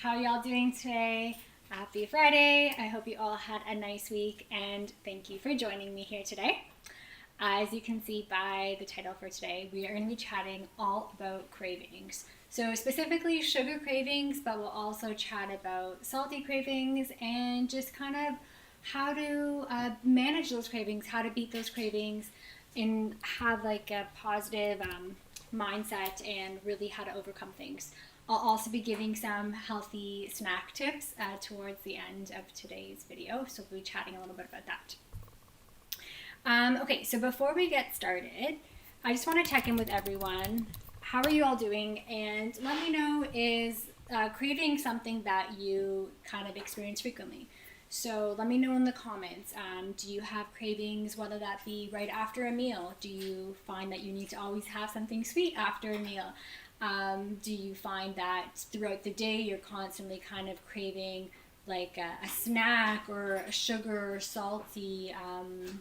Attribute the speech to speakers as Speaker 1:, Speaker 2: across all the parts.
Speaker 1: How y'all doing today? Happy Friday. I hope you all had a nice week and thank you for joining me here today. As you can see by the title for today, we are going to be chatting all about cravings. So specifically sugar cravings, but we'll also chat about salty cravings and just kind of how to manage those cravings, how to beat those cravings, and have like a positive mindset and really how to overcome things. I'll also be giving some healthy snack tips towards the end of today's video, so we'll be chatting a little bit about that. Okay, so before we get started, I just want to check in with everyone. How are you all doing? And let me know, is craving something that you kind of experience frequently? So let me know in the comments. Do you have cravings, whether that be right after a meal? Do you find that you need to always have something sweet after a meal? Do you find that throughout the day you're constantly kind of craving like a snack or a sugar or salty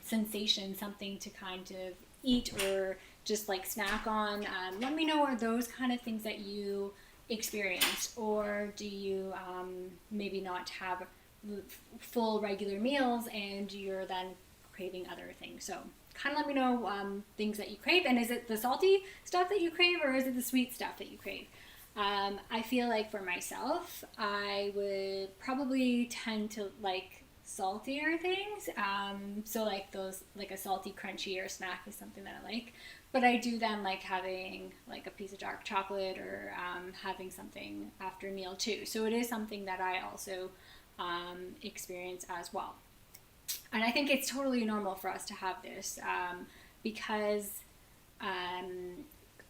Speaker 1: sensation, something to kind of eat or just like snack on? Let me know, are those kind of things that you experience, or do you maybe not have full regular meals and you're then craving other things? So kind of let me know things that you crave, and is it the salty stuff that you crave or is it the sweet stuff that you crave? I feel like for myself, I would probably tend to like saltier things. So like those, like a salty crunchier snack is something that I like. But I do then like having like a piece of dark chocolate or having something after a meal too. So it is something that I also experience as well. And I think it's totally normal for us to have this because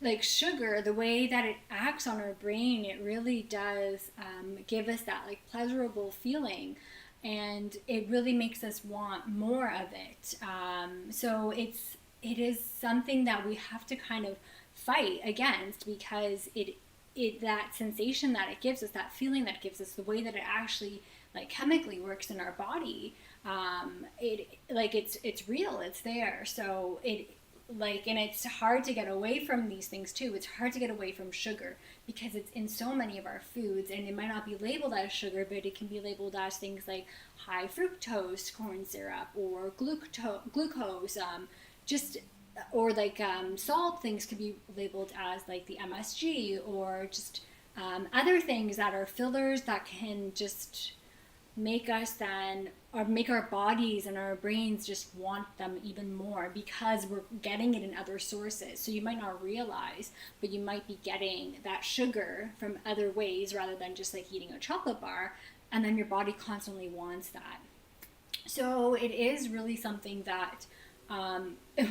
Speaker 1: like sugar, the way that it acts on our brain, it really does give us that like pleasurable feeling, and it really makes us want more of it. So it is something that we have to kind of fight against, because it that sensation that it gives us, that feeling that it gives us, the way that it actually like chemically works in our body, it's real, it's there. So it like, and it's hard to get away from these things too. It's hard to get away from sugar because it's in so many of our foods, and it might not be labeled as sugar, but it can be labeled as things like high fructose corn syrup or glucose, just or like salt. Things could be labeled as like the MSG, or just other things that are fillers that can just make us then, or make our bodies and our brains just want them even more because we're getting it in other sources. So you might not realize, but you might be getting that sugar from other ways rather than just like eating a chocolate bar, and then your body constantly wants that. So it is really something that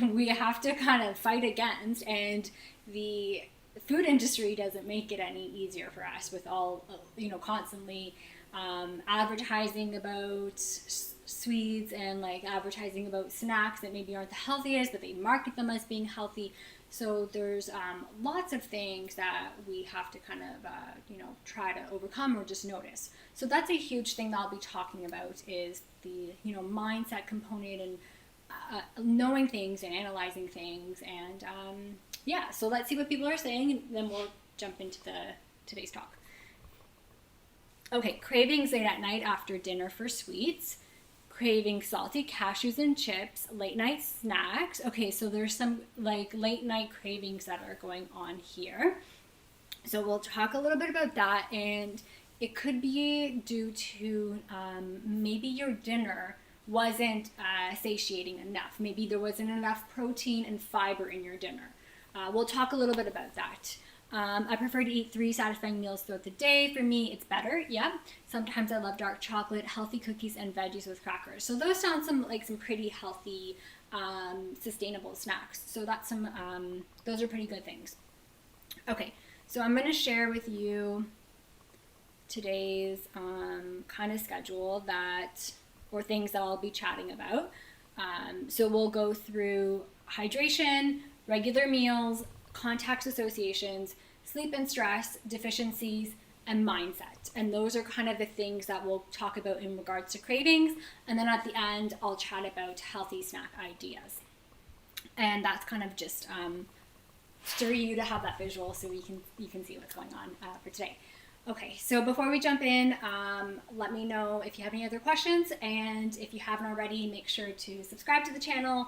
Speaker 1: we have to kind of fight against, and the food industry doesn't make it any easier for us with all, constantly advertising about sweets and like advertising about snacks that maybe aren't the healthiest, but they market them as being healthy. So there's lots of things that we have to kind of try to overcome or just notice. So that's a huge thing that I'll be talking about, is the mindset component, and knowing things and analyzing things. And so let's see what people are saying, and then we'll jump into today's talk. Okay, cravings late at night after dinner for sweets, craving salty cashews and chips, late night snacks. Okay, so there's some like late night cravings that are going on here. So we'll talk a little bit about that, and it could be due to maybe your dinner wasn't satiating enough. Maybe there wasn't enough protein and fiber in your dinner. We'll talk a little bit about that. I prefer to eat 3 satisfying meals throughout the day. For me, it's better. Yeah. Sometimes I love dark chocolate, healthy cookies, and veggies with crackers. So those sound some pretty healthy, sustainable snacks. So that's those are pretty good things. Okay. So I'm going to share with you today's kind of schedule or things that I'll be chatting about. So we'll go through hydration, regular meals, contacts associations, sleep and stress, deficiencies, and mindset. And those are kind of the things that we'll talk about in regards to cravings. And then at the end, I'll chat about healthy snack ideas. And that's kind of just for you to have that visual so you can see what's going on for today. Okay, so before we jump in, let me know if you have any other questions, and if you haven't already, make sure to subscribe to the channel,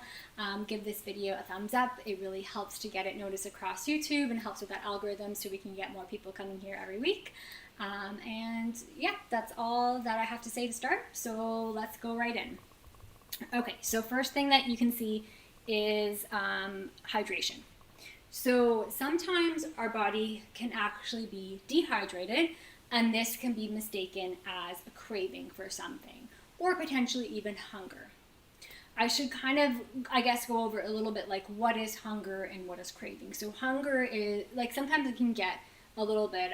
Speaker 1: give this video a thumbs up. It really helps to get it noticed across YouTube and helps with that algorithm so we can get more people coming here every week. And yeah, that's all that I have to say to start, so let's go right in. Okay, so first thing that you can see is hydration. So sometimes our body can actually be dehydrated, and this can be mistaken as a craving for something, or potentially even hunger. I should kind of, I guess, go over a little bit like what is hunger and what is craving. So hunger is, like, sometimes it can get a little bit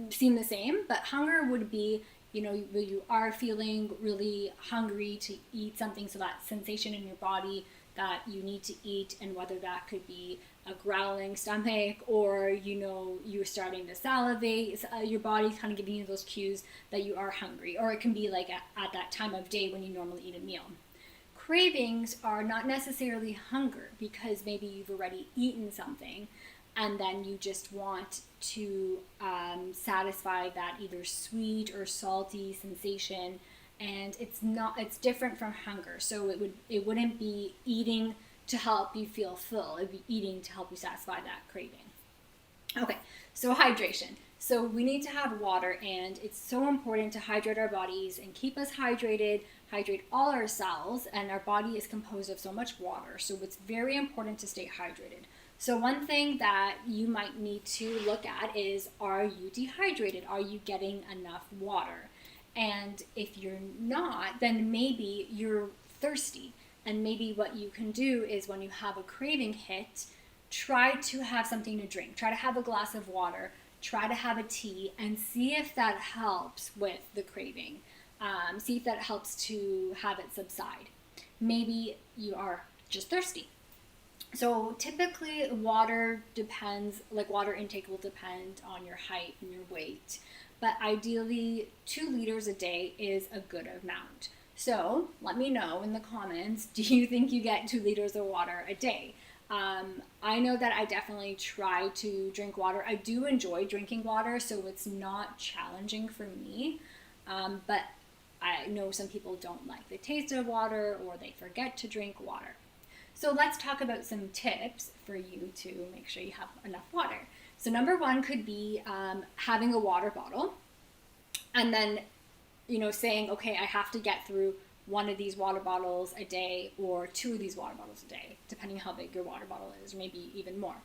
Speaker 1: seem the same, but hunger would be, you are feeling really hungry to eat something, so that sensation in your body that you need to eat, and whether that could be a growling stomach, or you're starting to salivate, your body's kind of giving you those cues that you are hungry, or it can be like at that time of day when you normally eat a meal. Cravings are not necessarily hunger, because maybe you've already eaten something and then you just want to satisfy that either sweet or salty sensation, and it's different from hunger. So it wouldn't be eating to help you feel full, it'd be eating to help you satisfy that craving. Okay, so hydration. So we need to have water, and it's so important to hydrate our bodies and keep us hydrated, hydrate all our cells, and our body is composed of so much water, so it's very important to stay hydrated. So one thing that you might need to look at is, are you dehydrated? Are you getting enough water? And if you're not, then maybe you're thirsty. And maybe what you can do is, when you have a craving hit, try to have something to drink. Try to have a glass of water. Try to have a tea, and see if that helps with the craving. See if that helps to have it subside. Maybe you are just thirsty. So typically water intake will depend on your height and your weight, but ideally 2 liters a day is a good amount. So let me know in the comments, do you think you get 2 liters of water a day? I know that I definitely try to drink water. I do enjoy drinking water, so it's not challenging for me, but I know some people don't like the taste of water, or they forget to drink water. So let's talk about some tips for you to make sure you have enough water. So number 1 could be having a water bottle, and then saying, okay, I have to get through 1 of these water bottles a day, or 2 of these water bottles a day, depending how big your water bottle is, or maybe even more.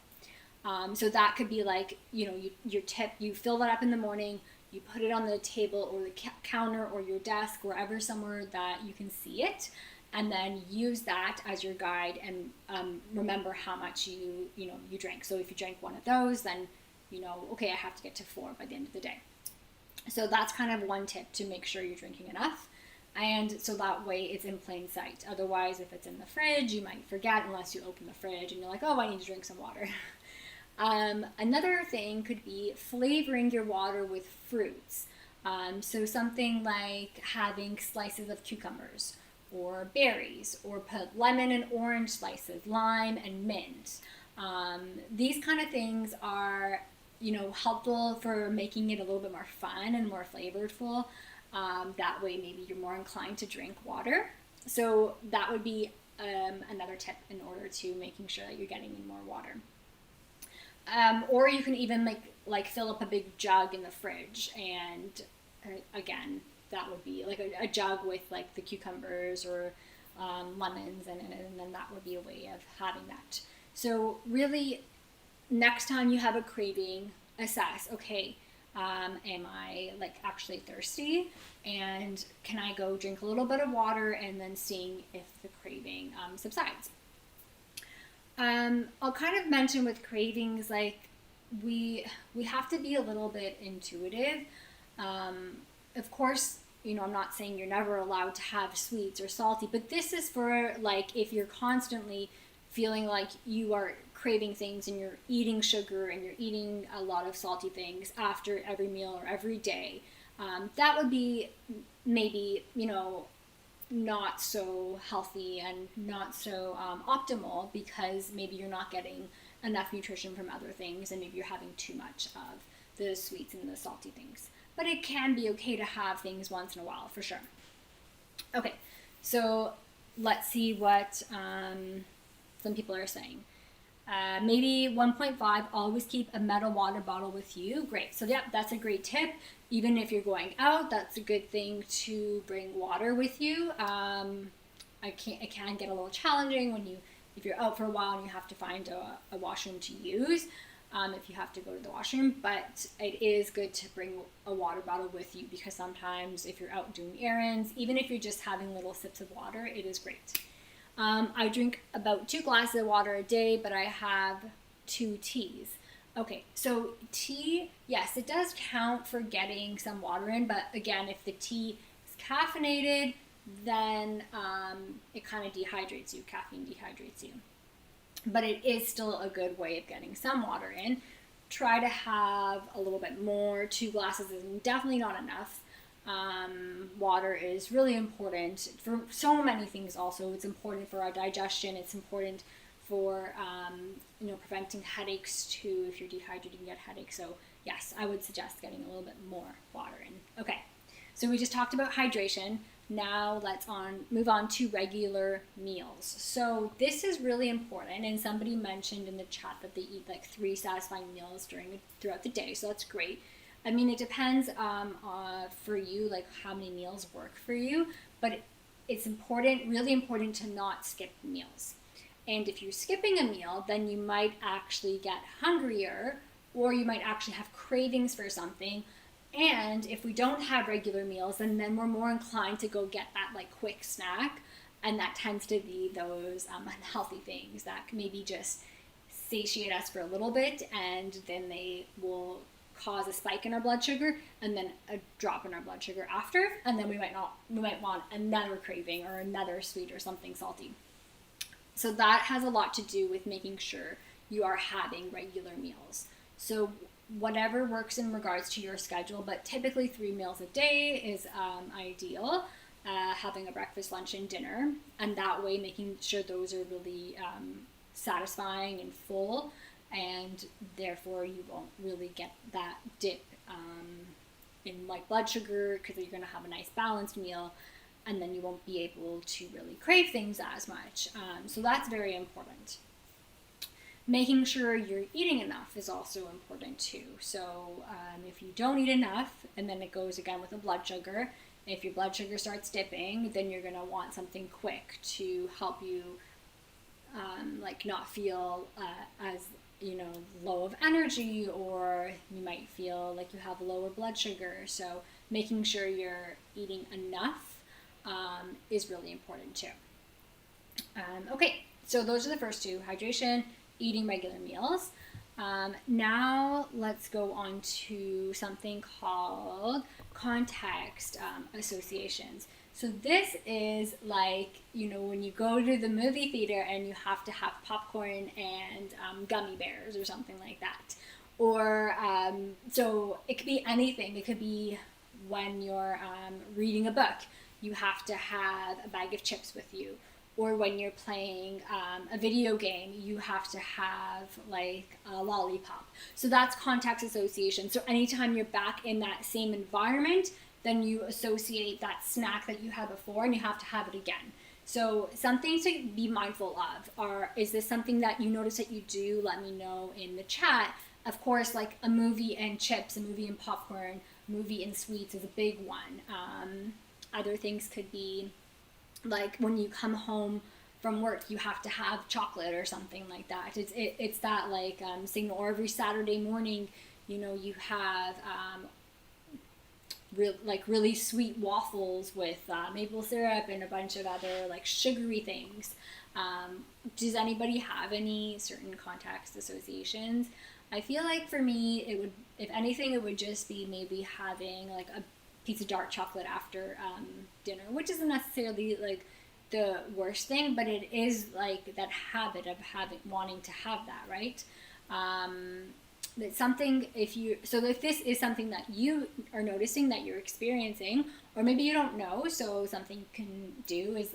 Speaker 1: So that could be like, your tip, you fill that up in the morning, you put it on the table or the counter or your desk, wherever, somewhere that you can see it, and then use that as your guide, and remember how much you drank. So if you drank 1 of those, then okay, I have to get to 4 by the end of the day. So that's kind of one tip, to make sure you're drinking enough, and so that way it's in plain sight. Otherwise, if it's in the fridge, you might forget, unless you open the fridge and you're like, oh, I need to drink some water. Another thing could be flavoring your water with fruits. So something like having slices of cucumbers or berries, or put lemon and orange slices, lime and mint. These kind of things are helpful for making it a little bit more fun and more flavorful. That way maybe you're more inclined to drink water. So that would be another tip in order to making sure that you're getting in more water. Or you can even like fill up a big jug in the fridge, and again, that would be like a jug with like the cucumbers or lemons, and then that would be a way of having that. So really, next time you have a craving, assess, okay, am I actually thirsty, and can I go drink a little bit of water, and then seeing if the craving subsides. I'll kind of mention with cravings, we have to be a little bit intuitive. Of course, I'm not saying you're never allowed to have sweets or salty, but this is for if you're constantly feeling like you are craving things, and you're eating sugar, and you're eating a lot of salty things after every meal or every day. That would be maybe, not so healthy and not so optimal, because maybe you're not getting enough nutrition from other things, and maybe you're having too much of the sweets and the salty things. But it can be okay to have things once in a while, for sure. Okay, so let's see what some people are saying. Maybe 1.5, always keep a metal water bottle with you. Great. So yeah, that's a great tip. Even if you're going out, that's a good thing to bring water with you. It can get a little challenging if you're out for a while and you have to find a washroom to use. If you have to go to the washroom, but it is good to bring a water bottle with you, because sometimes if you're out doing errands, even if you're just having little sips of water, it is great. I drink about 2 glasses of water a day, but I have 2 teas. Okay, so tea, yes, it does count for getting some water in, but again, if the tea is caffeinated, then it kind of dehydrates you. Caffeine dehydrates you. But it is still a good way of getting some water in. Try to have a little bit more. 2 glasses is definitely not enough. Water is really important for so many things. Also, it's important for our digestion. It's important for preventing headaches too. If you're dehydrated, you can get headaches. So yes, I would suggest getting a little bit more water in. Okay, so we just talked about hydration. Now let's move on to regular meals. So this is really important, and somebody mentioned in the chat that they eat like 3 satisfying meals throughout the day. So that's great. I mean, it depends for you, like how many meals work for you, but it's important, really important, to not skip meals. And if you're skipping a meal, then you might actually get hungrier, or you might actually have cravings for something. And if we don't have regular meals, then we're more inclined to go get that like quick snack, and that tends to be those unhealthy things that maybe just satiate us for a little bit, and then they will cause a spike in our blood sugar and then a drop in our blood sugar after, and then we might want another craving or another sweet or something salty. So that has a lot to do with making sure you are having regular meals. So whatever works in regards to your schedule, but typically 3 meals a day is ideal. Having a breakfast, lunch, and dinner, and that way making sure those are really satisfying and full, and therefore you won't really get that dip in like blood sugar, because you're going to have a nice balanced meal, and then you won't be able to really crave things as much. So that's very important. Making sure you're eating enough is also important too. So if you don't eat enough, and then it goes again with the blood sugar, if your blood sugar starts dipping, then you're going to want something quick to help you not feel as low of energy, or you might feel like you have lower blood sugar. So making sure you're eating enough is really important too. Okay, so those are the first 2: hydration, eating regular meals. Now let's go on to something called context associations. So this is like, when you go to the movie theater and you have to have popcorn and gummy bears or something like that. Or, so it could be anything. It could be when you're reading a book, you have to have a bag of chips with you. Or when you're playing a video game, you have to have like a lollipop. So that's context association. So anytime you're back in that same environment, then you associate that snack that you had before, and you have to have it again. So something to be mindful of is this something that you notice that you do? Let me know in the chat. Of course, like a movie and chips, a movie and popcorn, movie and sweets is a big one. Other things could be like when you come home from work, you have to have chocolate or something like that. It's that like signal. Or every Saturday morning, you have really sweet waffles with maple syrup and a bunch of other like sugary things. Does anybody have any certain context associations? I feel like for me, it would, if anything, it would just be maybe having like a piece of dark chocolate after dinner, which isn't necessarily like the worst thing, but it is like that habit of wanting to have that, right? That's something, if this is something that you are noticing that you're experiencing, or maybe you don't know, so something you can do is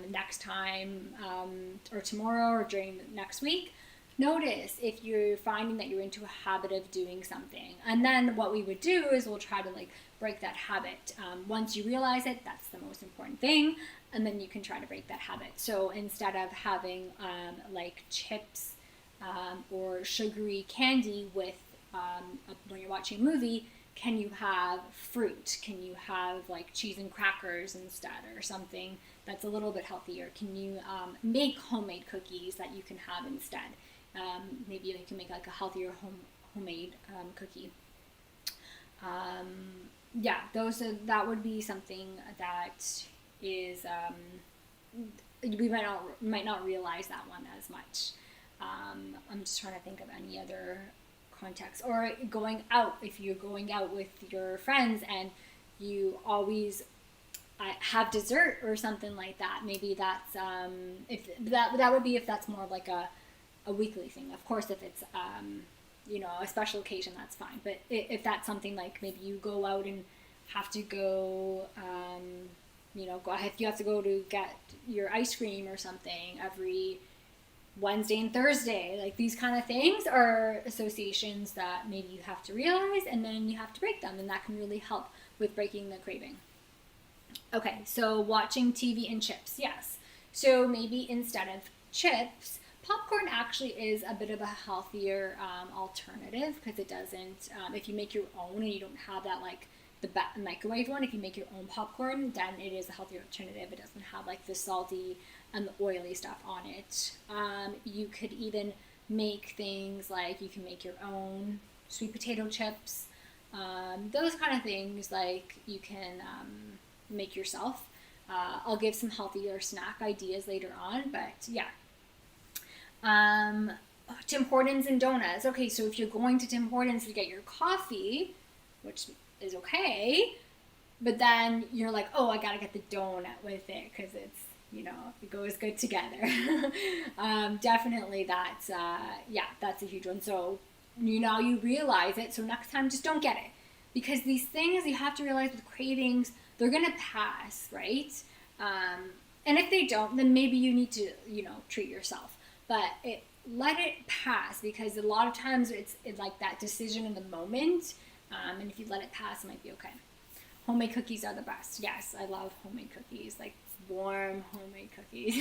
Speaker 1: next time or tomorrow or during the next week, notice if you're finding that you're into a habit of doing something. And then what we would do is we'll try to like break that habit. Once you realize it, that's the most important thing. And then you can try to break that habit. So instead of having like chips or sugary candy with when you're watching a movie, can you have fruit? Can you have like cheese and crackers instead, or something that's a little bit healthier? Can you make homemade cookies that you can have instead? Maybe you can make like a healthier homemade cookie. Yeah, that would be something that is we might not realize that one as much. I'm just trying to think of any other context. Or going out, if you're going out with your friends and you always have dessert or something like that, maybe that's if that would be if that's more like a weekly thing. Of course, if it's a special occasion, that's fine. But if that's something like maybe you go out and have to go if you have to go to get your ice cream or something every Wednesday and Thursday, like these kind of things are associations that maybe you have to realize, and then you have to break them, and that can really help with breaking the craving. Okay, so watching TV and chips, yes. So maybe instead of chips, popcorn actually is a bit of a healthier alternative, because it doesn't, if you make your own and you don't have that like the microwave one, if you make your own popcorn, then it is a healthier alternative. It doesn't have like the salty and the oily stuff on it. You could even make things like you can make your own sweet potato chips. Those kind of things like you can make yourself. I'll give some healthier snack ideas later on, but yeah. Tim Hortons and donuts. Okay, so if you're going to Tim Hortons to get your coffee, which is okay, but then you're like, oh, I gotta get the donut with it because it's, it goes good together. Definitely that's a huge one. So you realize it, so next time just don't get it, because these things, you have to realize with cravings, they're gonna pass, right? And if they don't, then maybe you need to treat yourself, but let it pass, because a lot of times it's like that decision in the moment, and if you let it pass, it might be okay. Homemade cookies are the best. Yes, I love homemade cookies, like warm homemade cookies.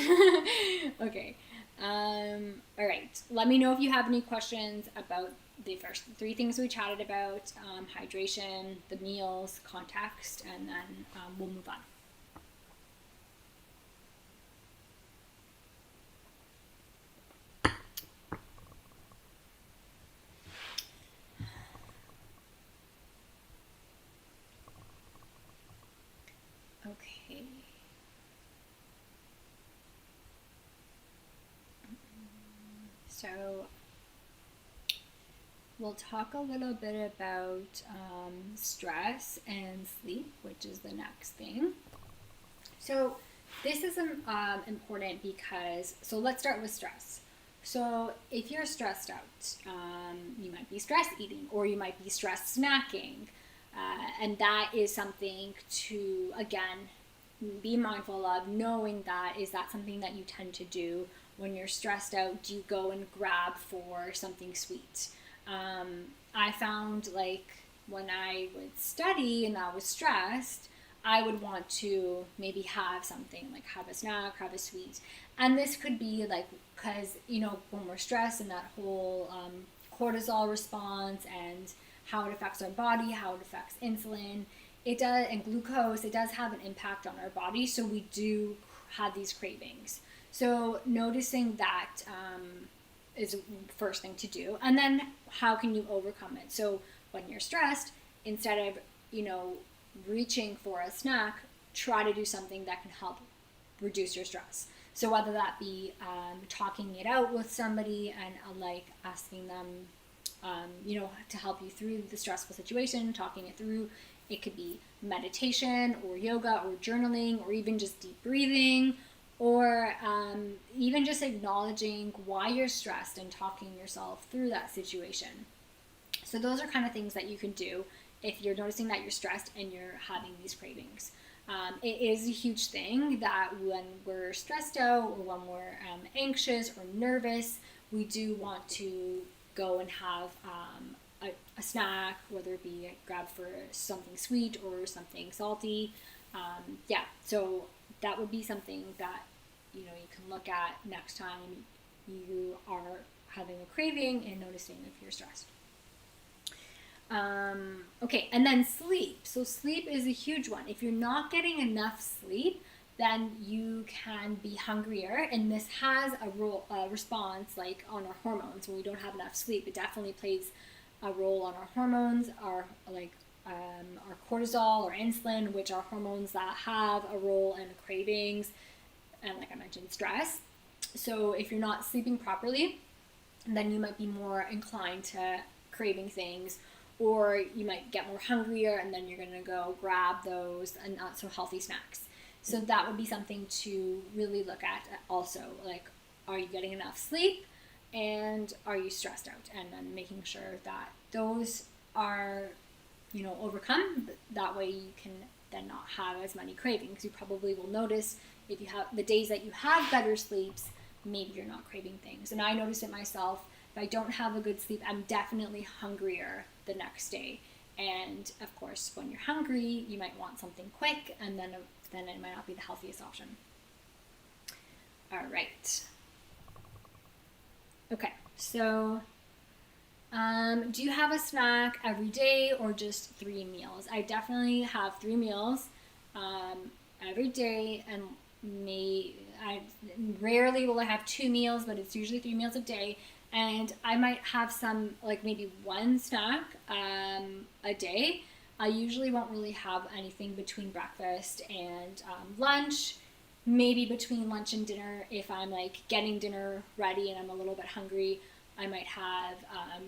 Speaker 1: Okay. All right. Let me know if you have any questions about the first 3 things we chatted about: hydration, the meals, context, and then we'll move on. Okay. So we'll talk a little bit about stress and sleep, which is the next thing. So this is important because, so let's start with stress. So if you're stressed out, you might be stress eating, or you might be stress snacking. And that is something to, again, be mindful of, knowing that, is that something that you tend to do when you're stressed out? Do you go and grab for something sweet? I found, like, when I would study and I was stressed, I would want to maybe have something, like have a snack, have a sweet. And this could be like, because, when we're stressed, and that whole cortisol response and how it affects our body, how it affects insulin, and glucose, it does have an impact on our body. So we do have these cravings. So noticing that is the first thing to do. And then how can you overcome it? So when you're stressed, instead of, reaching for a snack, try to do something that can help reduce your stress. So whether that be talking it out with somebody and like asking them, to help you through the stressful situation, talking it through. It could be meditation or yoga or journaling, or even just deep breathing, or even just acknowledging why you're stressed and talking yourself through that situation. So those are kind of things that you can do if you're noticing that you're stressed and you're having these cravings. It is a huge thing that when we're stressed out, or when we're anxious or nervous, we do want to go and have a snack, whether it be a grab for something sweet or something salty. Yeah, so that would be something that you can look at next time you are having a craving and noticing if you're stressed. Okay, and then sleep. So sleep is a huge one. If you're not getting enough sleep, then you can be hungrier, and this has a response like on our hormones. When we don't have enough sleep, it definitely plays a role on our hormones, our cortisol or insulin, which are hormones that have a role in cravings and, like I mentioned, stress. So if you're not sleeping properly, then you might be more inclined to craving things, or you might get more hungrier, and then you're going to go grab those and not so healthy snacks. So that would be something to really look at also. Like, are you getting enough sleep, and are you stressed out? And then making sure that those are, overcome. That way you can then not have as many cravings. You probably will notice if you have the days that you have better sleeps, maybe you're not craving things. And I notice it myself. If I don't have a good sleep, I'm definitely hungrier the next day. And of course, when you're hungry, you might want something quick, and then it might not be the healthiest option. All right. Okay, so do you have a snack every day or just 3 meals? I definitely have 3 meals every day, and I rarely will I have 2 meals, but it's usually 3 meals a day. And I might have some, like maybe one snack a day. I usually won't really have anything between breakfast and lunch. Maybe between lunch and dinner, if I'm like getting dinner ready and I'm a little bit hungry, I might have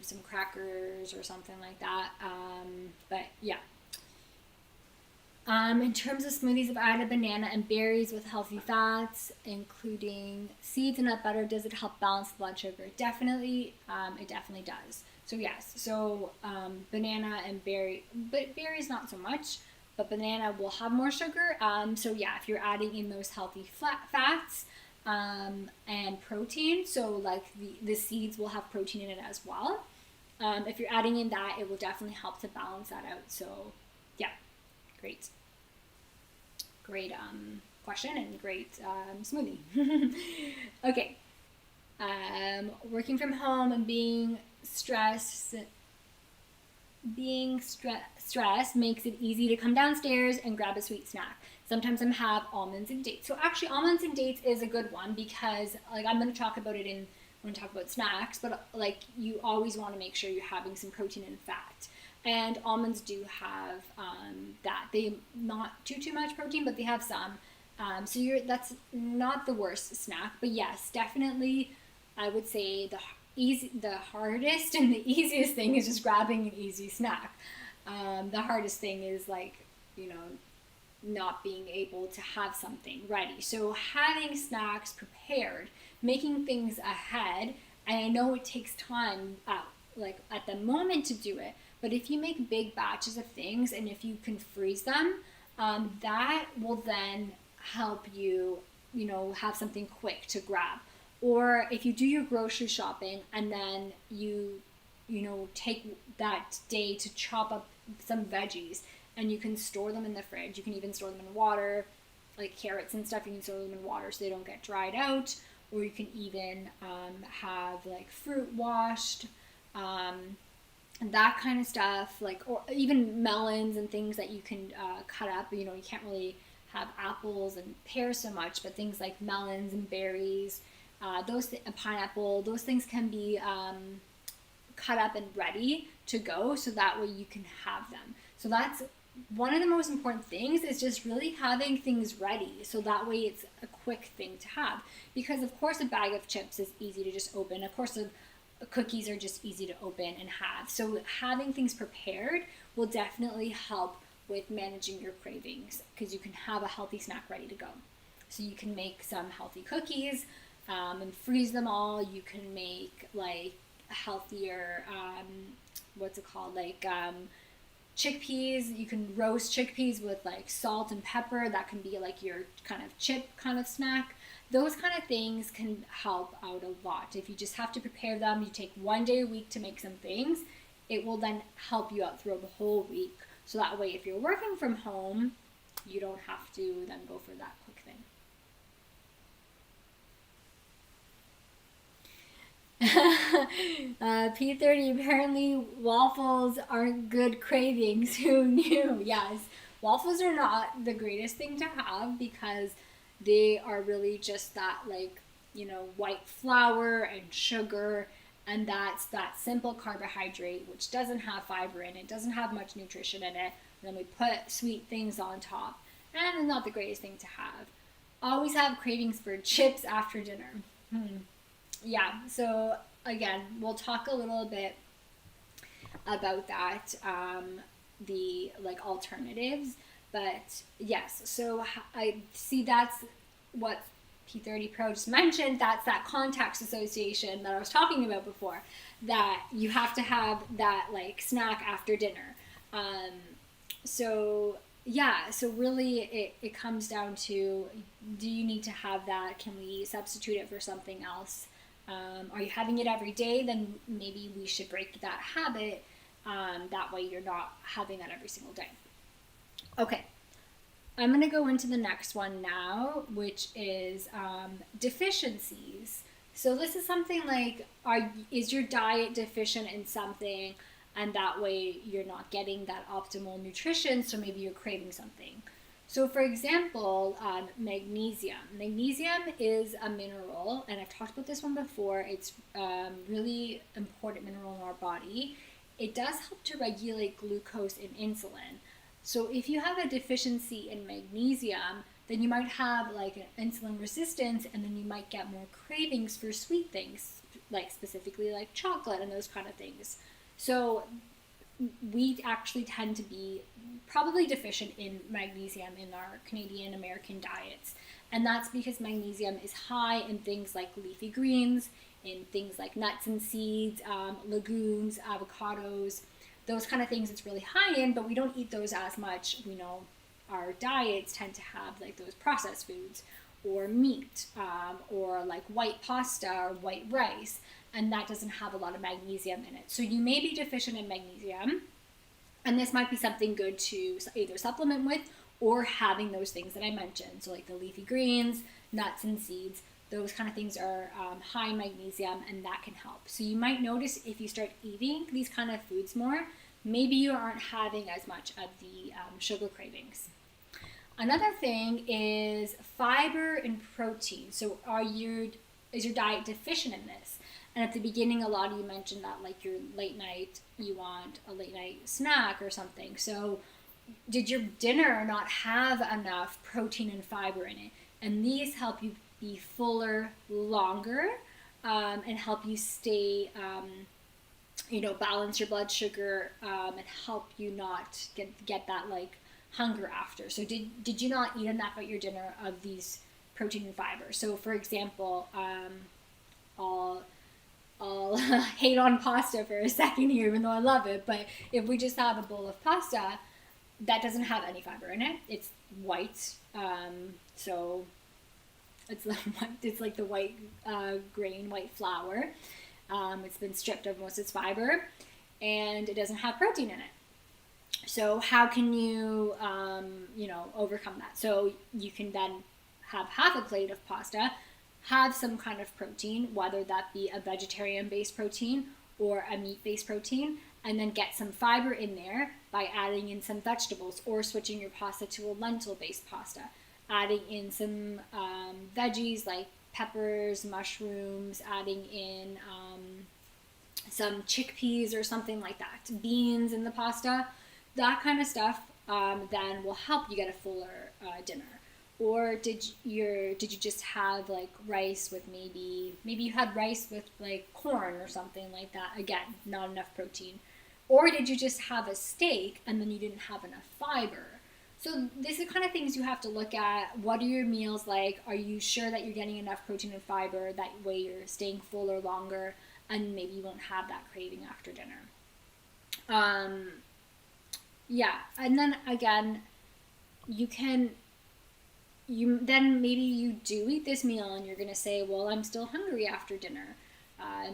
Speaker 1: some crackers or something like that. But yeah. In terms of smoothies, if I had a banana and berries with healthy fats, including seeds and nut butter, does it help balance the blood sugar? Definitely, it definitely does. So yes, banana and berry, but berries not so much, but banana will have more sugar. So yeah, if you're adding in those healthy fats and protein, so like the seeds will have protein in it as well. If you're adding in that, it will definitely help to balance that out. So yeah. Great question and great smoothie. Okay. Working from home and being stressed makes it easy to come downstairs and grab a sweet snack. Sometimes I have almonds and dates. So actually almonds and dates is a good one, because like I'm going to talk about it when I talk about snacks, but like you always want to make sure you're having some protein and fat. And almonds do have that. They not too much protein, but they have some. So that's not the worst snack. But yes, definitely, I would say the hardest and the easiest thing is just grabbing an easy snack. The hardest thing is not being able to have something ready. So having snacks prepared, making things ahead, and I know it takes time at the moment to do it. But if you make big batches of things and if you can freeze them, that will then help you, have something quick to grab. Or if you do your grocery shopping and then you take that day to chop up some veggies and you can store them in the fridge. You can even store them in water, like carrots and stuff. You can store them in water so they don't get dried out. Or you can even have like fruit washed. And that kind of stuff, or even melons and things that you can cut up. You can't really have apples and pears so much, but things like melons and berries, pineapple, those things can be cut up and ready to go, so that way you can have them. So that's one of the most important things, is just really having things ready, so that way it's a quick thing to have. Because of course a bag of chips is easy to just open. Of course cookies are just easy to open and have. So having things prepared will definitely help with managing your cravings, because you can have a healthy snack ready to go. So you can make some healthy cookies and freeze them all. You can make like healthier, chickpeas. You can roast chickpeas with like salt and pepper. That can be like your kind of chip kind of snack. those kind of things can help out a lot. If you just have to prepare them, you take one day a week to make some things, it will then help you out throughout the whole week. So that way, if you're working from home, you don't have to then go for that quick thing. P30, apparently waffles aren't good cravings. Who knew? Yes, waffles are not the greatest thing to have because they are really just that, like, white flour and sugar, and that's that simple carbohydrate which doesn't have fiber in it, doesn't have much nutrition in it. And then we put sweet things on top, and it's not the greatest thing to have. Always have cravings for chips after dinner. Yeah, so again, we'll talk a little bit about that, the like alternatives. But yes, so I see that's what P30 Pro just mentioned. That's that context association that I was talking about before, that you have to have that like snack after dinner. So yeah, so really it comes down to, do you need to have that? Can we substitute it for something else? Are you having it every day? Then maybe we should break that habit. That way you're not having that every single day. Okay, I'm going to go into the next one now, which is deficiencies. So this is something like, is your diet deficient in something, and that way you're not getting that optimal nutrition, so maybe you're craving something. So for example, magnesium. Magnesium is a mineral, and I've talked about this one before. It's really important mineral in our body. It does help to regulate glucose and insulin. So if you have a deficiency in magnesium, then you might have like an insulin resistance, and then you might get more cravings for sweet things, like specifically like chocolate and those kind of things. So we actually tend to be probably deficient in magnesium in our Canadian American diets. And that's because magnesium is high in things like leafy greens, in things like nuts and seeds, legumes, avocados, those kind of things it's really high in, but we don't eat those as much. We know our diets tend to have like those processed foods, or meat, or like white pasta or white rice, and that doesn't have a lot of magnesium in it. So you may be deficient in magnesium, and this might be something good to either supplement with, or having those things that I mentioned. So like the leafy greens, nuts and seeds, those kind of things are high in magnesium, and that can help. So you might notice if you start eating these kind of foods more, maybe you aren't having as much of the sugar cravings. Another thing is fiber and protein. So is your diet deficient in this? And at the beginning, a lot of you mentioned that like your late night, you want a late night snack or something. So did your dinner not have enough protein and fiber in it? And these help you be fuller longer, and help you stay, balance your blood sugar, and help you not get that like hunger after. So did you not eat enough at your dinner of these protein and fiber? So for example, I'll hate on pasta for a second here, even though I love it. But if we just have a bowl of pasta, that doesn't have any fiber in it. It's white, so it's like the white grain, white flour. It's been stripped of most of its fiber, and it doesn't have protein in it. So how can you, overcome that? So you can then have half a plate of pasta, have some kind of protein, whether that be a vegetarian-based protein or a meat-based protein, and then get some fiber in there by adding in some vegetables, or switching your pasta to a lentil-based pasta, adding in some veggies like peppers, mushrooms, adding in some chickpeas or something like that, beans in the pasta. That kind of stuff then will help you get a fuller dinner. Or did you just have like rice with maybe you had rice with like corn or something like that? Again, not enough protein. Or did you just have a steak and then you didn't have enough fiber? So these are kind of things you have to look at. What are your meals like? Are you sure that you're getting enough protein and fiber? That way you're staying fuller longer, and maybe you won't have that craving after dinner. Yeah, and then again, you can maybe you do eat this meal and you're going to say, well, I'm still hungry after dinner.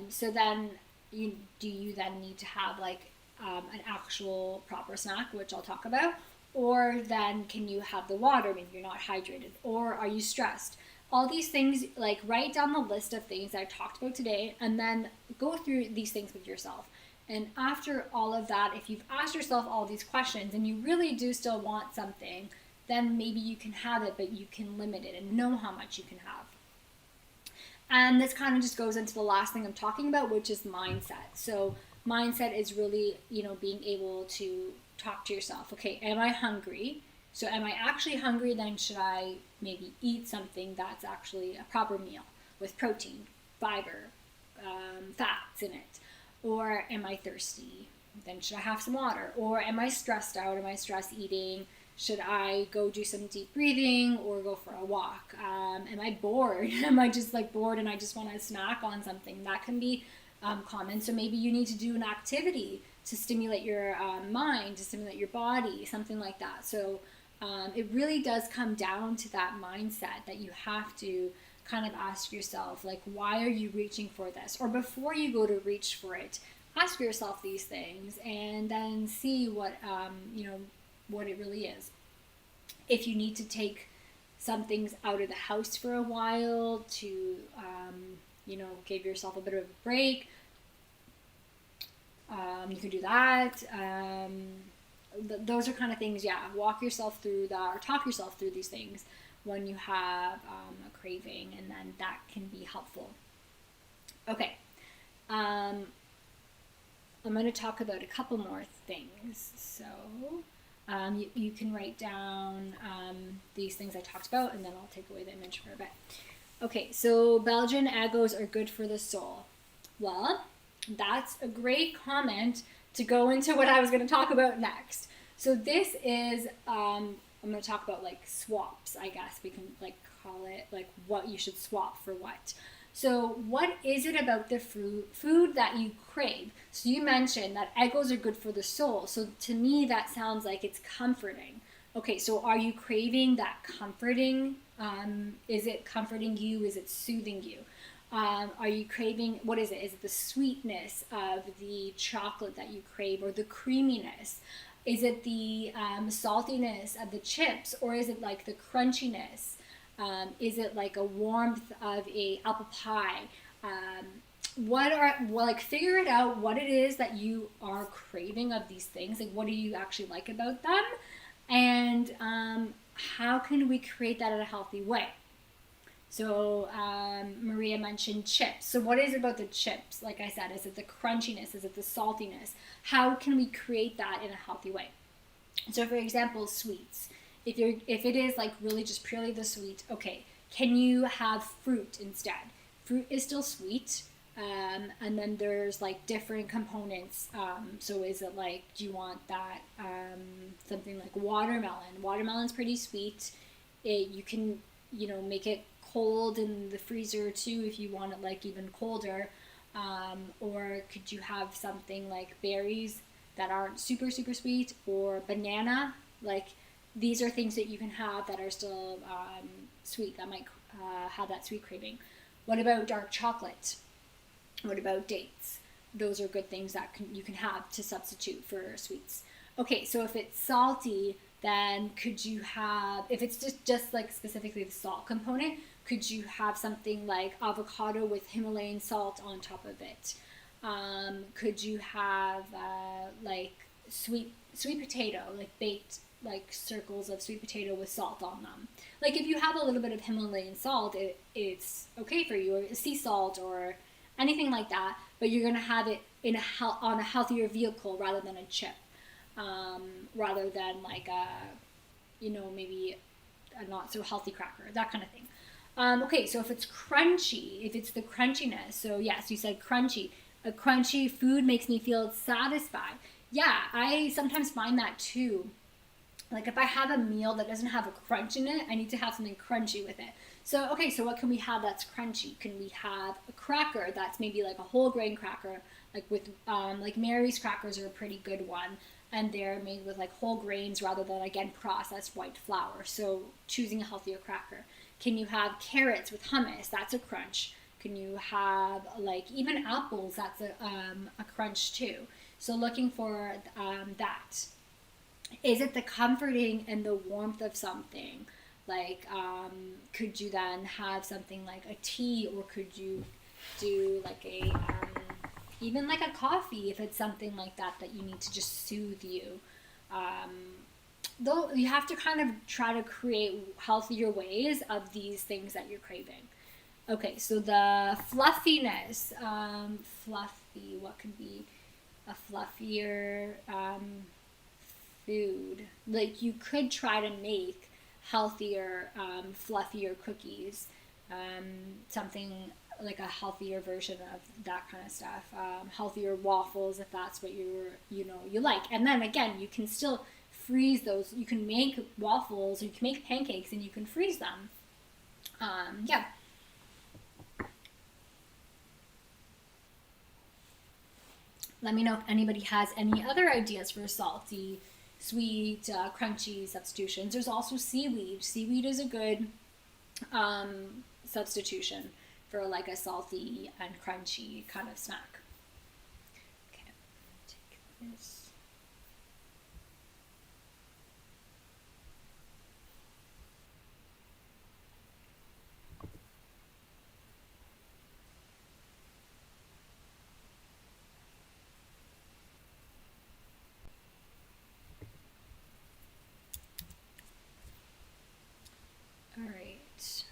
Speaker 1: So then do you then need to have like an actual proper snack, which I'll talk about? Or then can you have the water? Maybe you're not hydrated. Or are you stressed? All these things, like write down the list of things that I talked about today and then go through these things with yourself. And after all of that, if you've asked yourself all these questions and you really do still want something, then maybe you can have it, but you can limit it and know how much you can have. And this kind of just goes into the last thing I'm talking about, which is mindset. So mindset is really, being able to talk to yourself. Okay, am I hungry? So am I actually hungry? Then should I maybe eat something that's actually a proper meal with protein, fiber, fats in it? Or am I thirsty? Then should I have some water? Or am I stressed out? Am I stress eating? Should I go do some deep breathing or go for a walk? Am I bored? Am I just like bored and I just want to snack on something? That can be common. So maybe you need to do an activity to stimulate your mind, to stimulate your body, something like that. So it really does come down to that mindset that you have to kind of ask yourself, like, why are you reaching for this? Or before you go to reach for it, ask yourself these things and then see what what it really is. If you need to take some things out of the house for a while to give yourself a bit of a break, you can do that. Those are kind of things, walk yourself through that or talk yourself through these things when you have a craving, and then that can be helpful. Okay, I'm going to talk about a couple more things. So you can write down these things I talked about, and then I'll take away the image for a bit. Okay, so Belgian agos are good for the soul. Well, that's a great comment to go into what I was going to talk about next. So this is, I'm going to talk about like swaps, I guess we can like call it, like what you should swap for what. So what is it about the food that you crave? So you mentioned that egos are good for the soul. So to me, that sounds like it's comforting. Okay, so are you craving that comforting? Is it comforting you? Is it soothing you? Are you craving, what is it? Is it the sweetness of the chocolate that you crave, or the creaminess? Is it the saltiness of the chips, or is it like the crunchiness? Is it like a warmth of a apple pie? Figure it out what it is that you are craving of these things. Like, what do you actually like about them? And how can we create that in a healthy way? So Maria mentioned chips. So what is it about the chips? Like I said, is it the crunchiness? Is it the saltiness? How can we create that in a healthy way? So for example, sweets. If it is like really just purely the sweet, okay, can you have fruit instead? Fruit is still sweet, and then there's like different components. So is it like, do you want that something like watermelon? Watermelon's pretty sweet. You can make it cold in the freezer too if you want it like even colder. Or could you have something like berries that aren't super super sweet, or banana? Like, these are things that you can have that are still sweet, that might have that sweet craving. What about dark chocolate? What about dates? Those are good things that you can have to substitute for sweets. Okay, so if it's salty, then could you have, if it's just like specifically the salt component, could you have something like avocado with Himalayan salt on top of it? Could you have like sweet potato, like baked like circles of sweet potato with salt on them? Like, if you have a little bit of Himalayan salt, it's okay for you, or sea salt or anything like that, but you're gonna have it on a healthier vehicle rather than a chip, rather than like maybe a not so healthy cracker, that kind of thing. Okay, so if it's crunchy, if it's the crunchiness, so yes, you said crunchy. A crunchy food makes me feel satisfied. Yeah, I sometimes find that too. Like, if I have a meal that doesn't have a crunch in it, I need to have something crunchy with it. So, okay, so what can we have that's crunchy? Can we have a cracker that's maybe like a whole grain cracker, like with, like Mary's crackers are a pretty good one. and they're made with like whole grains rather than, again, processed white flour. So choosing a healthier cracker. Can you have carrots with hummus? That's a crunch. Can you have like even apples? That's a crunch too. So looking for that. Is it the comforting and the warmth of something? Like, could you then have something like a tea, or could you do like a even like a coffee if it's something like that that you need to just soothe you? Though you have to kind of try to create healthier ways of these things that you're craving. Okay, so the fluffiness, fluffy. What could be a fluffier food? Like you could try to make healthier, fluffier cookies, something like a healthier version of that kind of stuff. Healthier waffles if that's what you like. And then again, you can still freeze those. You can make waffles, or you can make pancakes, and you can freeze them. Yeah. Let me know if anybody has any other ideas for salty, sweet, crunchy substitutions. There's also seaweed. Seaweed is a good substitution for like a salty and crunchy kind of snack. Okay, take this. All right.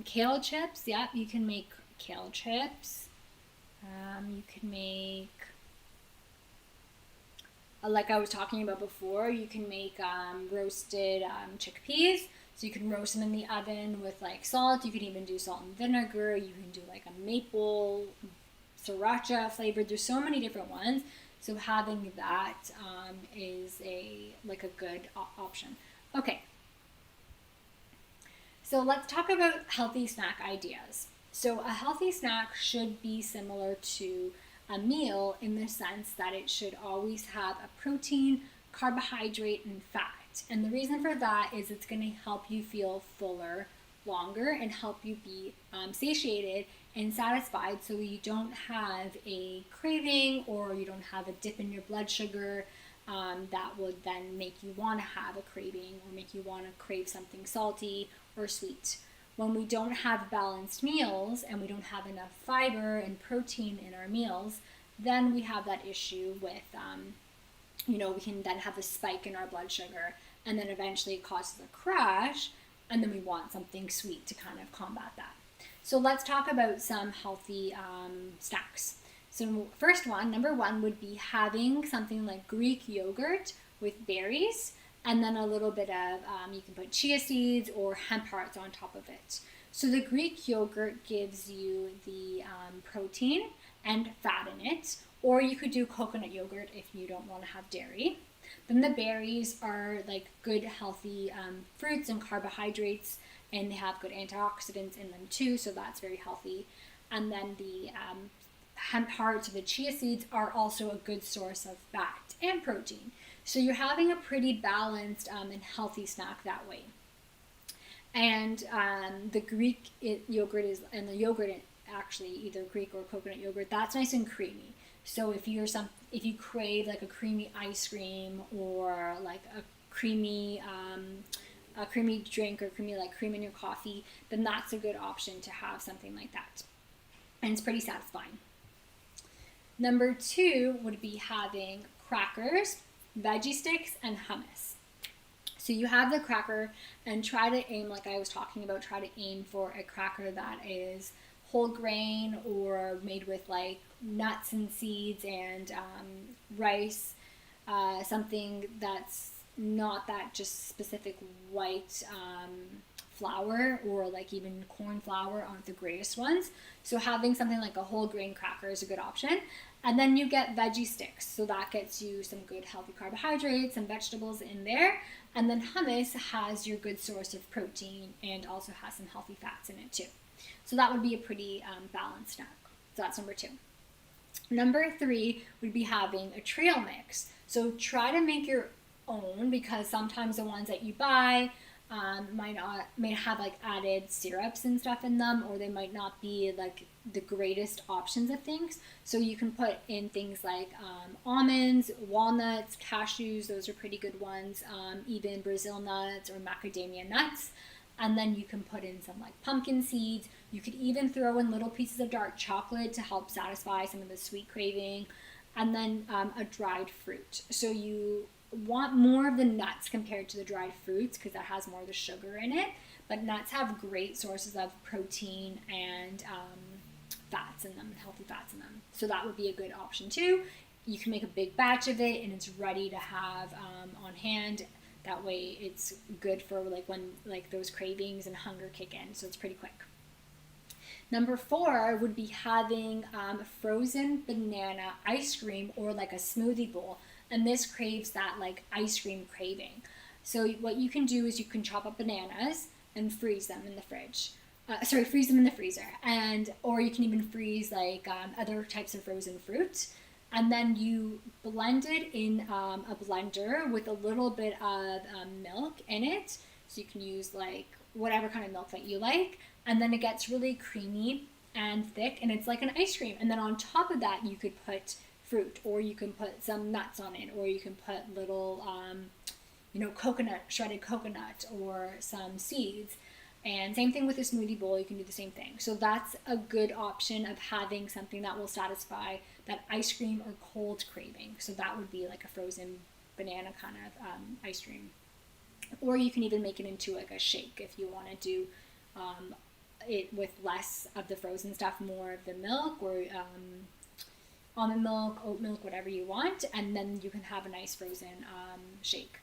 Speaker 1: Kale chips. Yeah, you can make kale chips. You can make, like I was talking about before, you can make roasted chickpeas. So you can roast them in the oven with like salt. You can even do salt and vinegar. You can do like a maple sriracha flavored. There's so many different ones. So having that is a good option. Okay, so let's talk about healthy snack ideas. So a healthy snack should be similar to a meal in the sense that it should always have a protein, carbohydrate, and fat. And the reason for that is it's going to help you feel fuller longer and help you be satiated and satisfied, so you don't have a craving or you don't have a dip in your blood sugar that would then make you want to have a craving or make you want to crave something salty or sweet. When we don't have balanced meals and we don't have enough fiber and protein in our meals, then we have that issue with, we can then have a spike in our blood sugar, and then eventually it causes a crash, and then we want something sweet to kind of combat that. So let's talk about some healthy snacks. So first one, number one, would be having something like Greek yogurt with berries, and then a little bit of, you can put chia seeds or hemp hearts on top of it. So the Greek yogurt gives you the protein and fat in it, or you could do coconut yogurt if you don't want to have dairy. Then the berries are like good healthy fruits and carbohydrates, and they have good antioxidants in them too, so that's very healthy. And then the hemp hearts or the chia seeds are also a good source of fat and protein. So you're having a pretty balanced and healthy snack that way. And the Greek yogurt is, and the yogurt actually either Greek or coconut yogurt, that's nice and creamy. So if you crave like a creamy ice cream or like a creamy drink or cream in your coffee, then that's a good option to have something like that. And it's pretty satisfying. Number two would be having crackers, veggie sticks, and hummus. So you have the cracker, and try to aim, like I was talking about, try to aim for a cracker that is whole grain or made with like nuts and seeds and rice, something that's not that just specific white flour, or like even corn flour aren't the greatest ones. So having something like a whole grain cracker is a good option. And then you get veggie sticks, so that gets you some good healthy carbohydrates and vegetables in there. And then hummus has your good source of protein and also has some healthy fats in it too. So that would be a pretty balanced snack. So that's number two. Number 3 would be having a trail mix. So try to make your own, because sometimes the ones that you buy may have like added syrups and stuff in them, or they might not be like the greatest options of things. So you can put in things like almonds, walnuts, cashews. Those are pretty good ones. Even Brazil nuts or macadamia nuts. And then you can put in some like pumpkin seeds. You could even throw in little pieces of dark chocolate to help satisfy some of the sweet craving. And then a dried fruit. So you want more of the nuts compared to the dried fruits, because that has more of the sugar in it. But nuts have great sources of protein and fats in them, healthy fats in them. So that would be a good option too. You can make a big batch of it and it's ready to have on hand. That way it's good for like when like those cravings and hunger kick in. So it's pretty quick. Number 4 would be having frozen banana ice cream or like a smoothie bowl. And this craves that like ice cream craving. So what you can do is you can chop up bananas and freeze them in the fridge. Freeze them in the freezer. Or you can even freeze like other types of frozen fruit. And then you blend it in a blender with a little bit of milk in it. So you can use like whatever kind of milk that you like. And then it gets really creamy and thick, and it's like an ice cream. And then on top of that, you could put fruit, or you can put some nuts on it, or you can put little, shredded coconut, or some seeds. And same thing with a smoothie bowl, you can do the same thing. So that's a good option of having something that will satisfy that ice cream or cold craving. So that would be like a frozen banana kind of ice cream. Or you can even make it into like a shake if you want to do it with less of the frozen stuff, more of the milk, or almond milk, oat milk, whatever you want, and then you can have a nice frozen shake.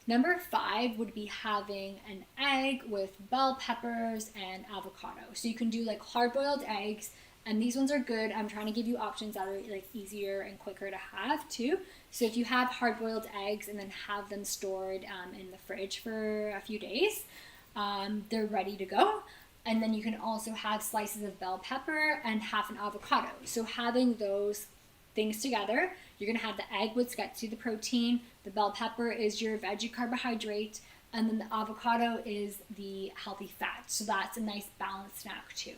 Speaker 1: Number 5 would be having an egg with bell peppers and avocado. So you can do like hard-boiled eggs, and these ones are good. I'm trying to give you options that are like easier and quicker to have too. So if you have hard-boiled eggs and then have them stored in the fridge for a few days, they're ready to go. And then you can also have slices of bell pepper and half an avocado. So having those things together, you're going to have the egg, which gets you the protein, the bell pepper is your veggie carbohydrate, and then the avocado is the healthy fat. So that's a nice balanced snack too.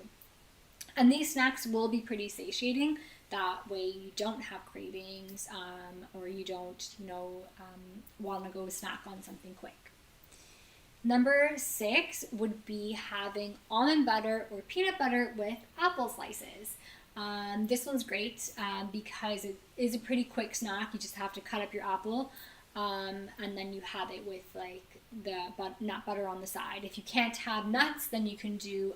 Speaker 1: And these snacks will be pretty satiating. That way you don't have cravings, or you don't, want to go snack on something quick. Number 6 would be having almond butter or peanut butter with apple slices. This one's great because it is a pretty quick snack. You just have to cut up your apple, and then you have it with like the nut butter on the side. If you can't have nuts, then you can do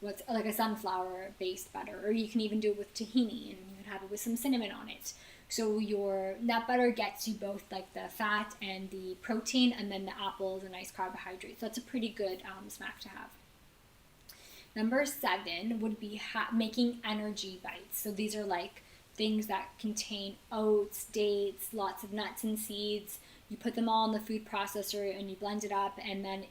Speaker 1: what's like a sunflower based butter, or you can even do it with tahini, and you can have it with some cinnamon on it. So your nut butter gets you both like the fat and the protein, and then the apple is a nice carbohydrate. So that's a pretty good snack to have. Number 7 would be making energy bites. So these are like things that contain oats, dates, lots of nuts and seeds. You put them all in the food processor and you blend it up, and then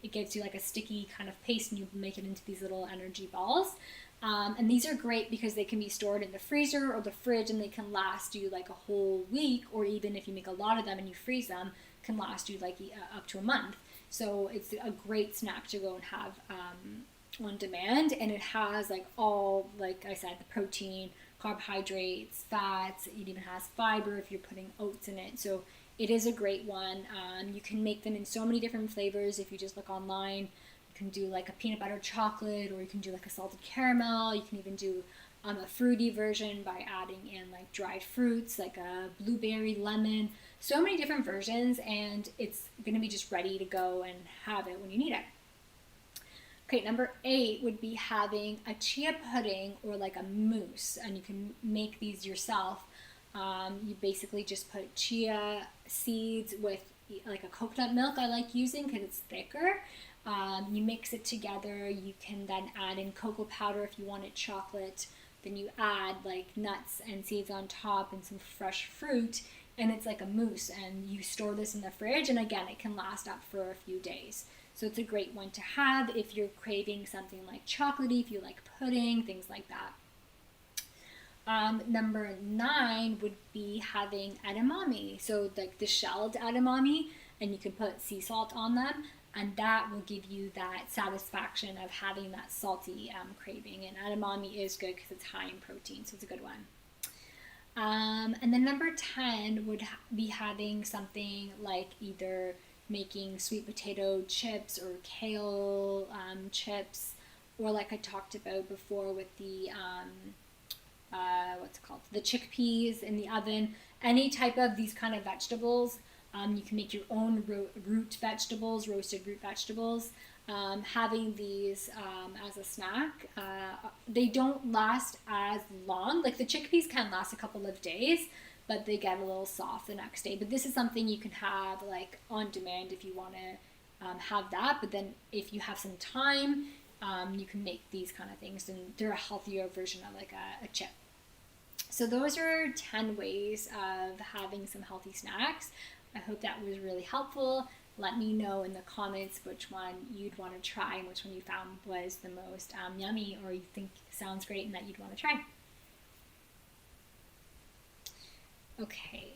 Speaker 1: it gives you like a sticky kind of paste, and you make it into these little energy balls. And these are great because they can be stored in the freezer or the fridge, and they can last you like a whole week, or even if you make a lot of them and you freeze them, can last you like up to a month. So it's a great snack to go and have on demand, and it has like all, like I said, the protein, carbohydrates, fats. It even has fiber if you're putting oats in it. So it is a great one. You can make them in so many different flavors if you just look online. You can do like a peanut butter chocolate, or you can do like a salted caramel. You can even do a fruity version by adding in like dried fruits, like a blueberry, lemon. So many different versions, and it's going to be just ready to go and have it when you need it. Okay, number 8 would be having a chia pudding or like a mousse, and you can make these yourself. You basically just put chia seeds with like a coconut milk I like using because it's thicker. You mix it together. You can then add in cocoa powder if you wanted chocolate. Then you add like nuts and seeds on top and some fresh fruit, and it's like a mousse, and you store this in the fridge, and again, it can last up for a few days. So it's a great one to have if you're craving something like chocolatey, if you like pudding, things like that. Number 9 would be having edamame. So like the shelled edamame, and you can put sea salt on them, and that will give you that satisfaction of having that salty craving. And edamame is good because it's high in protein, so it's a good one. And then number 10 would be having something like either making sweet potato chips or kale chips, or like I talked about before with the what's it called, the chickpeas in the oven. Any type of these kind of vegetables. You can make your own root vegetables, roasted root vegetables. Having these as a snack, they don't last as long. Like the chickpeas can last a couple of days, but they get a little soft the next day. But this is something you can have like on demand if you want to have that. But then if you have some time, you can make these kind of things, and they're a healthier version of like a chip. So those are 10 ways of having some healthy snacks. I hope that was really helpful. Let me know in the comments which one you'd want to try and which one you found was the most yummy, or you think sounds great and that you'd want to try. Okay.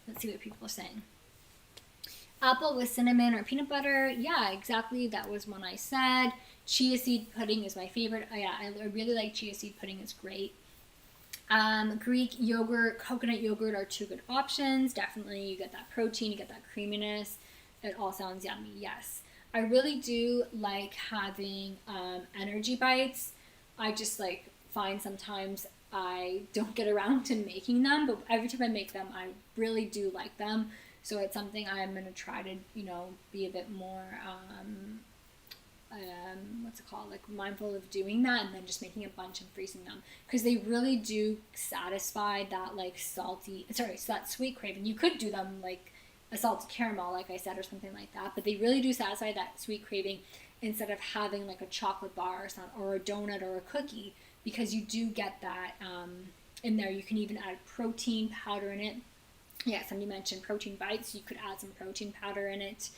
Speaker 1: Let's see what people are saying. Apple with cinnamon or peanut butter. Yeah, exactly. That was one I said. Chia seed pudding is my favorite. Oh, yeah, I really like chia seed pudding. It's great. Greek yogurt, coconut yogurt are 2 good options. Definitely, you get that protein, you get that creaminess. It all sounds yummy. Yes, I really do like having energy bites. I just like find sometimes I don't get around to making them, but every time I make them, I really do like them. So it's something I'm going to try to, be a bit more, what's it called, like mindful of doing that, and then just making a bunch and freezing them. Because they really do satisfy that like that sweet craving. You could do them like a salted caramel, like I said, or something like that. But they really do satisfy that sweet craving instead of having like a chocolate bar or a donut or a cookie, because you do get that in there. You can even add protein powder in it. Yeah, somebody mentioned protein bites. You could add some protein powder in it.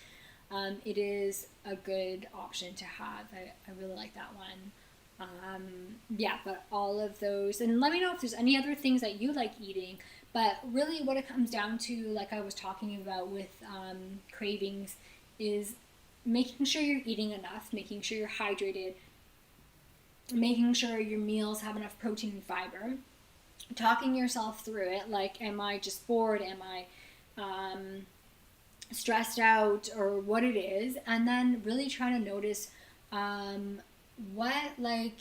Speaker 1: It is a good option to have. I really like that one. Yeah, but all of those, and let me know if there's any other things that you like eating. But really what it comes down to, like I was talking about with cravings, is making sure you're eating enough, making sure you're hydrated, making sure your meals have enough protein and fiber, talking yourself through it, like, am I just bored, am I stressed out, or what it is, and then really trying to notice what, like,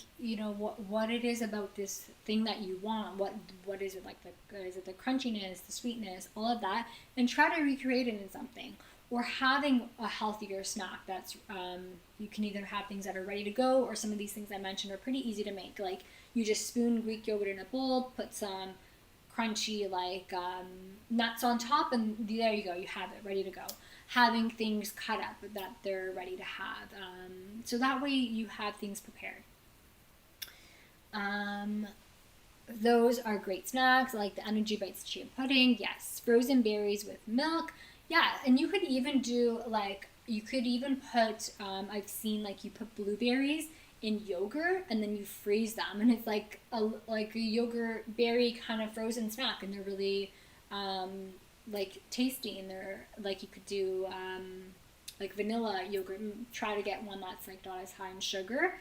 Speaker 1: what it is about this thing that you want. What is it, like, is it the crunchiness, the sweetness, all of that, and try to recreate it in something. Or having a healthier snack that's you can either have things that are ready to go, or some of these things I mentioned are pretty easy to make. Like, you just spoon Greek yogurt in a bowl, put some crunchy like nuts on top, and there you go, you have it ready to go. Having things cut up that they're ready to have, so that way you have things prepared. Those are great snacks, like the energy bites chia pudding. Yes, frozen berries with milk. Yeah, and you could even do like, you could even put I've seen like you put blueberries in yogurt and then you freeze them, and it's like a yogurt berry kind of frozen snack, and they're really like tasty, and they're like, you could do like vanilla yogurt. Try to get one that's like not as high in sugar.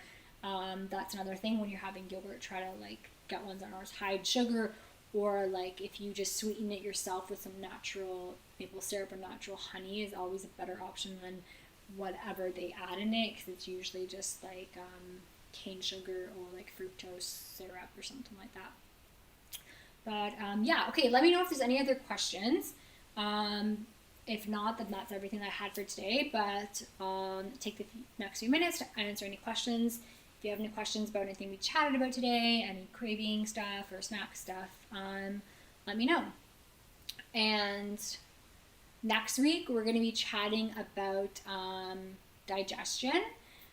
Speaker 1: That's another thing when you're having yogurt. Try to like get ones that aren't as high in sugar, or like if you just sweeten it yourself with some natural maple syrup or natural honey is always a better option than whatever they add in it, because it's usually just like cane sugar or like fructose syrup or something like that. But yeah, okay, let me know if there's any other questions. If not, then that's everything I had for today, but take the next few minutes to answer any questions. If you have any questions about anything we chatted about today, any craving stuff or snack stuff, let me know. And next week, we're going to be chatting about digestion.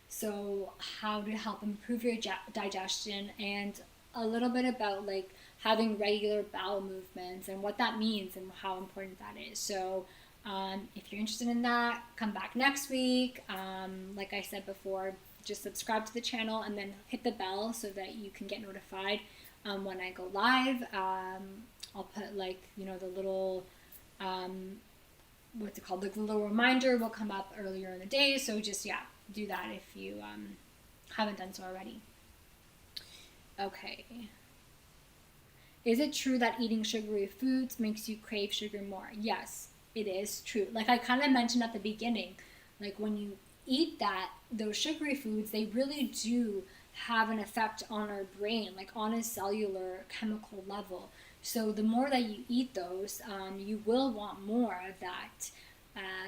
Speaker 1: So how to help improve your digestion, and a little bit about like having regular bowel movements and what that means and how important that is. So If you're interested in that, come back next week. Like I said before, just subscribe to the channel and then hit the bell so that you can get notified when I go live. I'll put like, the little, what's it called? The little reminder will come up earlier in the day. So just, do that if you haven't done so already. Okay. Is it true that eating sugary foods makes you crave sugar more? Yes, it is true. Like I kind of mentioned at the beginning, like when you eat those sugary foods, they really do have an effect on our brain, like on a cellular chemical level. So the more that you eat those, you will want more of that,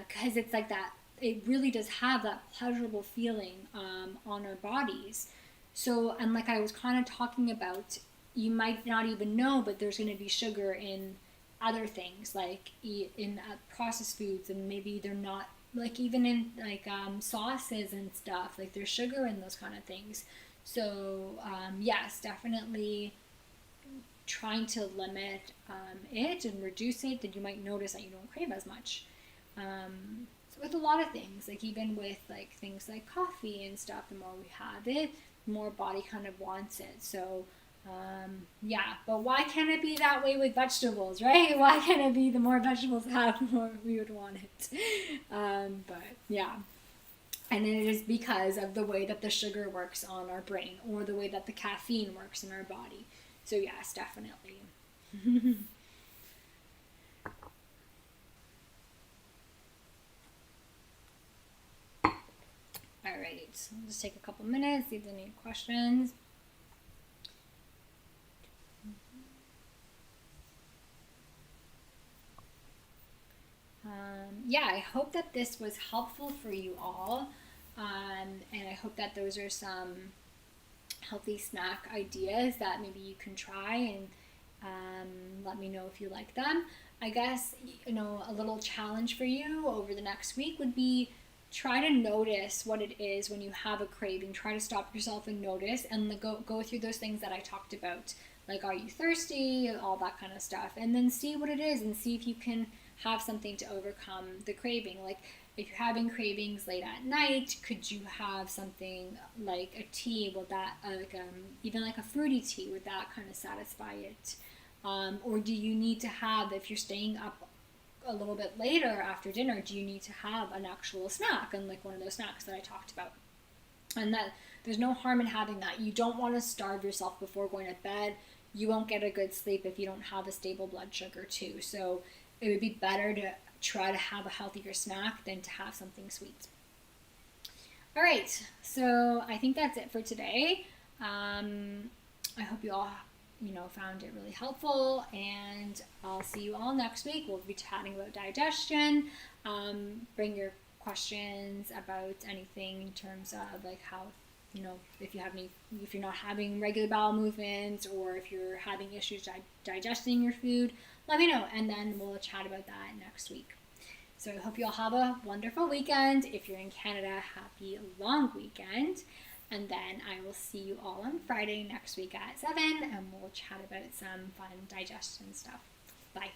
Speaker 1: because it's like that. It really does have that pleasurable feeling on our bodies. So, and like I was kind of talking about, you might not even know, but there's going to be sugar in other things, like in processed foods, and maybe they're not, like even in like sauces and stuff, like there's sugar in those kind of things. So yes, definitely trying to limit it and reduce it, then you might notice that you don't crave as much. So with a lot of things, like even with like things like coffee and stuff, the more we have it, the more body kind of wants it. So but why can't it be that way with vegetables, right? Why can't it be the more vegetables have, the more we would want it? But yeah. And it is because of the way that the sugar works on our brain, or the way that the caffeine works in our body. So yes, definitely. All right, so I'll just take a couple minutes, see if there's any questions. I hope that this was helpful for you all. And I hope that those are some healthy snack ideas that maybe you can try, and let me know if you like them. I guess, a little challenge for you over the next week would be try to notice what it is when you have a craving. Try to stop yourself and notice, and go through those things that I talked about. Like, are you thirsty? All that kind of stuff. And then see what it is and see if you can have something to overcome the craving. Like, if you're having cravings late at night, could you have something like a tea? Will that, even like a fruity tea, would that kind of satisfy it? Or do you need to have, if you're staying up a little bit later after dinner, do you need to have an actual snack, and like one of those snacks that I talked about? And that there's no harm in having that. You don't want to starve yourself before going to bed. You won't get a good sleep if you don't have a stable blood sugar too. So it would be better to try to have a healthier snack than to have something sweet. All right, so I think that's it for today. I hope you all found it really helpful, and I'll see you all next week. We'll be chatting about digestion. Bring your questions about anything in terms of like how, if you're not having regular bowel movements, or if you're having issues digesting your food, let me know, and then we'll chat about that next week. So I hope you all have a wonderful weekend. If you're in Canada, happy long weekend. And then I will see you all on Friday next week at 7, and we'll chat about some fun digestion stuff. Bye.